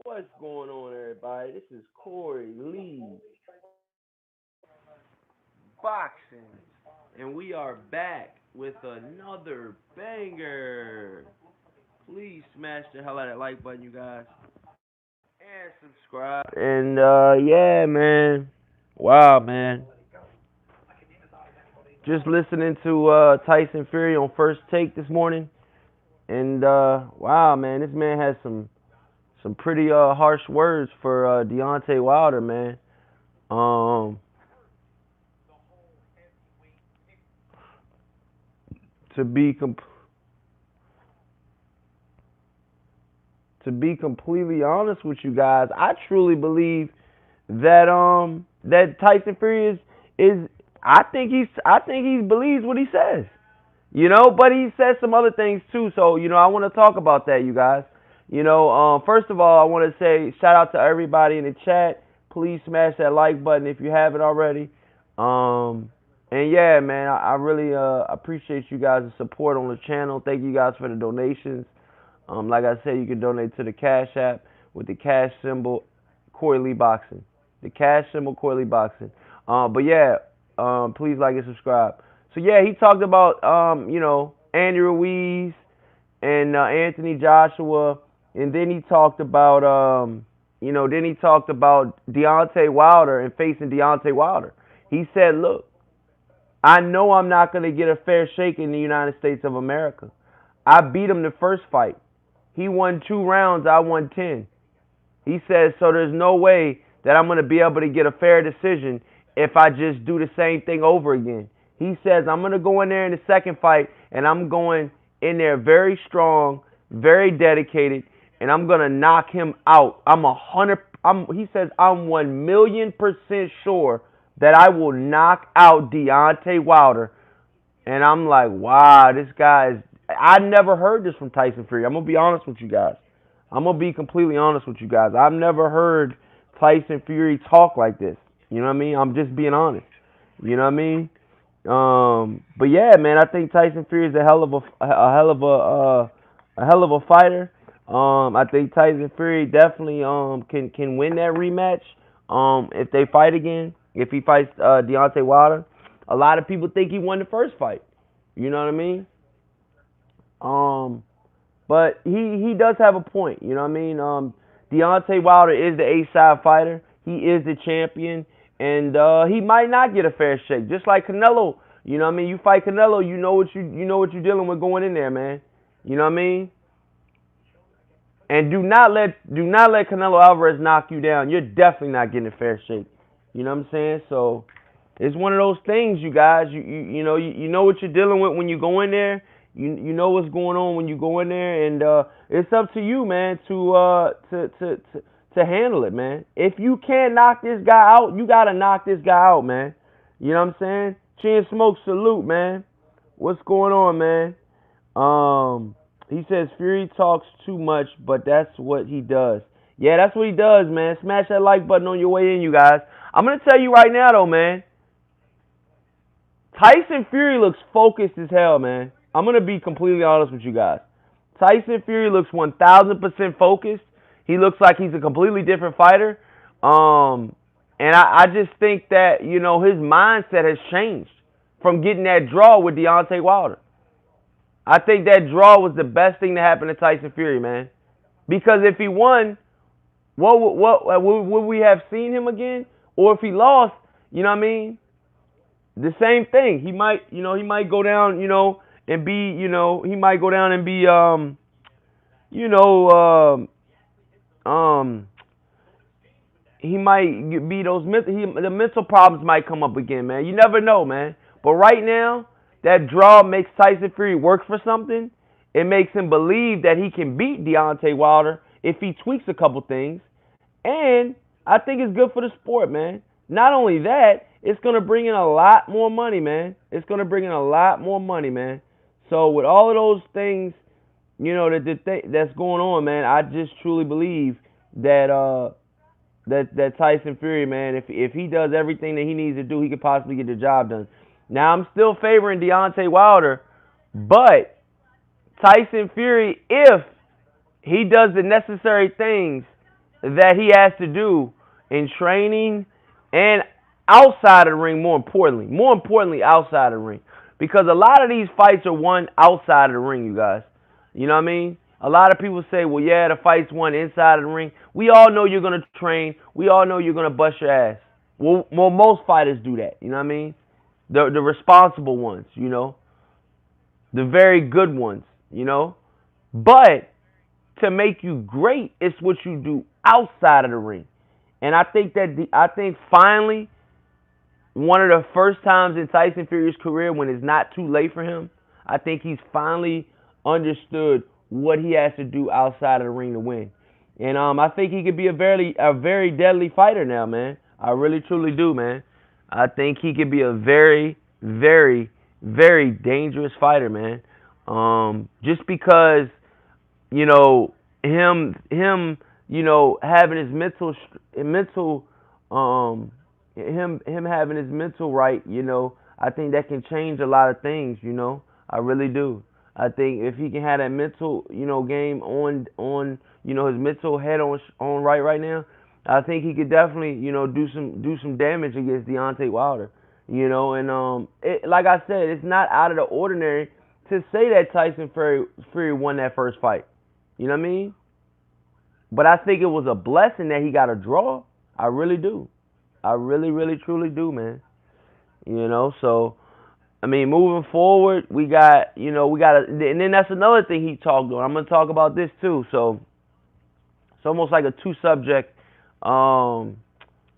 What's going on, everybody? This is Corey Lee Boxing, and we are back with another banger. Please smash the hell out of that like button, you guys, and subscribe. And yeah, man. Wow, man. Just listening to Tyson Fury on First Take this morning, and wow, man, this man has some pretty harsh words for Deontay Wilder, man. Um, to be com- to be completely honest with you guys, I truly believe that Tyson Fury is I think he believes what he says. But he says some other things too. So I want to talk about that, you guys. First of all, I want to say shout out to everybody in the chat. Please smash that like button if you haven't already. Um, and yeah, man, I really appreciate you guys' support on the channel. Thank you guys for the donations. Like I said, you can donate to the Cash App with the cash symbol Corey Lee Boxing. The cash symbol Corey Lee Boxing. But yeah, please like and subscribe. So yeah, he talked about Andy Ruiz and Anthony Joshua, and then he talked about Deontay Wilder and facing Deontay Wilder. He said, "Look, I know I'm not going to get a fair shake in the United States of America. I beat him the first fight. He won 2 rounds, I won 10. He says, so there's no way that I'm going to be able to get a fair decision if I just do the same thing over again. He says, I'm going to go in there in the second fight, and I'm going in there very strong, very dedicated, and I'm going to knock him out. He says, I'm 1,000,000% sure that I will knock out Deontay Wilder. And I'm like, wow, this guy is. I never heard this from Tyson Fury. I'm gonna be honest with you guys. I'm gonna be completely honest with you guys. I've never heard Tyson Fury talk like this. You know what I mean? I'm just being honest. You know what I mean? But yeah, man, I think Tyson Fury is a hell of a fighter. I think Tyson Fury definitely can win that rematch. If they fight again, if he fights Deontay Wilder, a lot of people think he won the first fight. You know what I mean? Um, but he does have a point. You know what I mean? Deontay Wilder is the A-side fighter. He is the champion, and he might not get a fair shake. Just like Canelo. You know what I mean? You fight Canelo, you know what you're dealing with going in there, man. You know what I mean? And do not let Canelo Alvarez knock you down. You're definitely not getting a fair shake. You know what I'm saying? So it's one of those things, you guys. You know what you're dealing with when you go in there. You know what's going on when you go in there, and it's up to you, man, to handle it, man. If you can't knock this guy out, you gotta knock this guy out, man. You know what I'm saying? Chin Smoke, salute, man. What's going on, man? He says Fury talks too much, but that's what he does. Yeah, that's what he does, man. Smash that like button on your way in, you guys. I'm gonna tell you right now, though, man. Tyson Fury looks focused as hell, man. I'm gonna be completely honest with you guys. Tyson Fury looks 1,000% focused. He looks like he's a completely different fighter. And I just think that his mindset has changed from getting that draw with Deontay Wilder. I think that draw was the best thing to happen to Tyson Fury, man. Because if he won, what would we have seen him again? Or if he lost, you know what I mean? The same thing. He might go down, and be, he might go down and be, you know, um, he might be the mental problems might come up again, man. You never know, man. But right now, that draw makes Tyson Fury work for something. It makes him believe that he can beat Deontay Wilder if he tweaks a couple things. And I think it's good for the sport, man. Not only that, it's going to bring in a lot more money, man. It's going to bring in a lot more money, man. So with all of those things, that's going on, man, I just truly believe that that Tyson Fury, man, if he does everything that he needs to do, he could possibly get the job done. Now I'm still favoring Deontay Wilder, but Tyson Fury, if he does the necessary things that he has to do in training and outside of the ring, more importantly outside of the ring. Because a lot of these fights are won outside of the ring, you guys. You know what I mean? A lot of people say, well, yeah, the fight's won inside of the ring. We all know you're going to train. We all know you're going to bust your ass. Well, most fighters do that. You know what I mean? The responsible ones, you know? The very good ones, you know? But to make you great, it's what you do outside of the ring. And I think finally one of the first times in Tyson Fury's career when it's not too late for him, I think he's finally understood what he has to do outside of the ring to win. And I think he could be a very deadly fighter now, man. I really truly do, man. I think he could be a very, very, very dangerous fighter, man. Just because having his mental um him having his mental right, I think that can change a lot of things, I really do. I think if he can have that mental, game his mental head on right now, I think he could definitely, do some damage against Deontay Wilder. And like I said, it's not out of the ordinary to say that Fury won that first fight. You know what I mean? But I think it was a blessing that he got a draw. I really do. I really, really, truly do, man. So I mean, moving forward, and then that's another thing he talked on. I'm gonna talk about this too. So it's almost like a two subject um,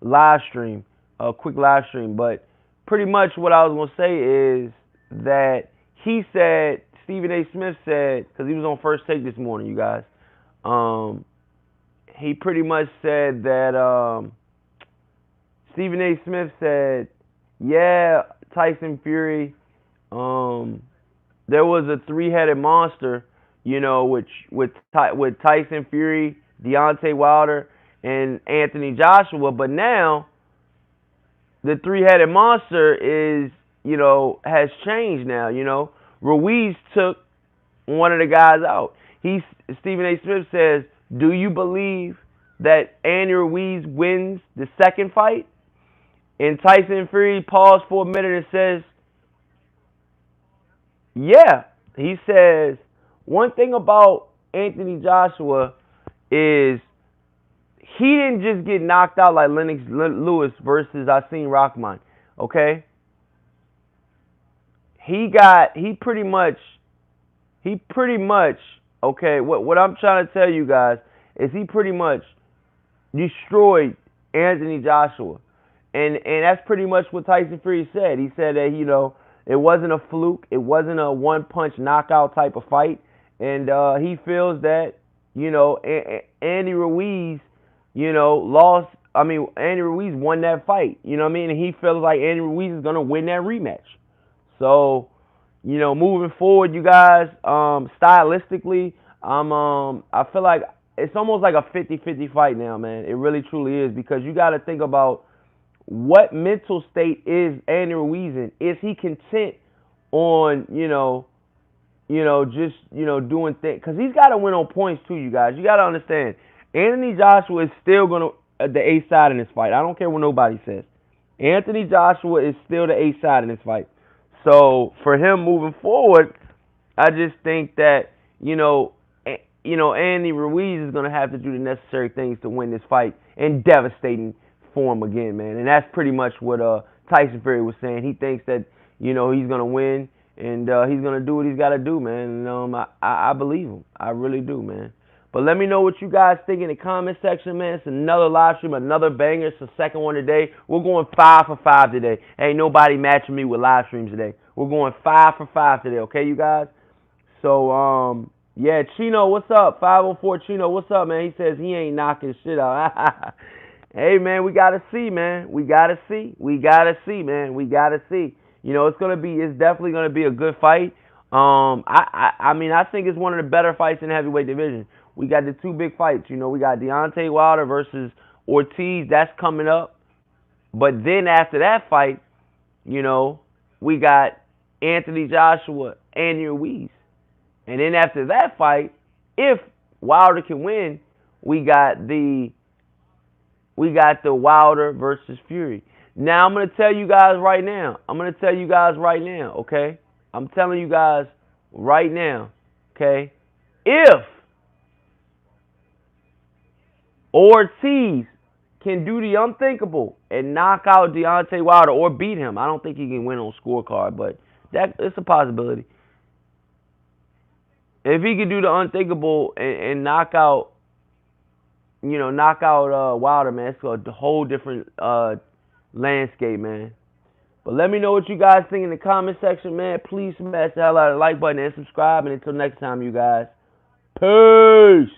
live stream, a quick live stream. But pretty much what I was gonna say is that Stephen A. Smith said, because he was on First Take this morning, you guys. He pretty much said that Stephen A. Smith said, yeah, Tyson Fury, there was a three-headed monster, which with Tyson Fury, Deontay Wilder, and Anthony Joshua. But now the three-headed monster has changed now. Ruiz took one of the guys out. Stephen A. Smith says, do you believe that Andy Ruiz wins the second fight? And Tyson Fury paused for a minute and says, yeah. He says, one thing about Anthony Joshua is he didn't just get knocked out like Lennox Lewis versus Asim Rahman. Okay? He pretty much, okay, what I'm trying to tell you guys is he pretty much destroyed Anthony Joshua. And that's pretty much what Tyson Fury said. He said that, it wasn't a fluke. It wasn't a one-punch knockout type of fight. And he feels that, Andy Ruiz, lost. I mean, Andy Ruiz won that fight. You know what I mean? And he feels like Andy Ruiz is going to win that rematch. So, moving forward, you guys, stylistically, I feel like it's almost like a 50-50 fight now, man. It really truly is, because you got to think about what mental state is Andy Ruiz in. Is he content on, just, doing things? Because he's got to win on points too, you guys. You got to understand, Anthony Joshua is still going to the A side in this fight. I don't care what nobody says. Anthony Joshua is still the A side in this fight. So for him moving forward, I just think that Andy Ruiz is gonna have to do the necessary things to win this fight in devastating form again, man. And that's pretty much what Tyson Fury was saying. He thinks that he's gonna win and he's gonna do what he's got to do, man. And I believe him. I really do, man. But let me know what you guys think in the comment section, man. It's another live stream, another banger. It's the second one today. We're going 5 for 5 today. Ain't nobody matching me with live streams today. We're going 5 for 5 today, okay, you guys? So, yeah, Chino, what's up? 504 Chino, what's up, man? He says he ain't knocking shit out. Hey, man, we got to see, man. We got to see. We got to see, man. We got to see. It's definitely going to be a good fight. I mean, I think it's one of the better fights in the heavyweight division. We got the two big fights. We got Deontay Wilder versus Ortiz. That's coming up. But then after that fight, we got Anthony Joshua and Ruiz. And then after that fight, if Wilder can win, we got the we got the Wilder versus Fury. Now I'm gonna tell you guys right now. Okay? I'm telling you guys right now. Okay? If Ortiz can do the unthinkable and knock out Deontay Wilder or beat him, I don't think he can win on scorecard, but it's a possibility. If he can do the unthinkable and knock out, Wilder, man, it's a whole different landscape, man. But let me know what you guys think in the comment section, man. Please smash the hell out of the like button and subscribe. And until next time, you guys, peace.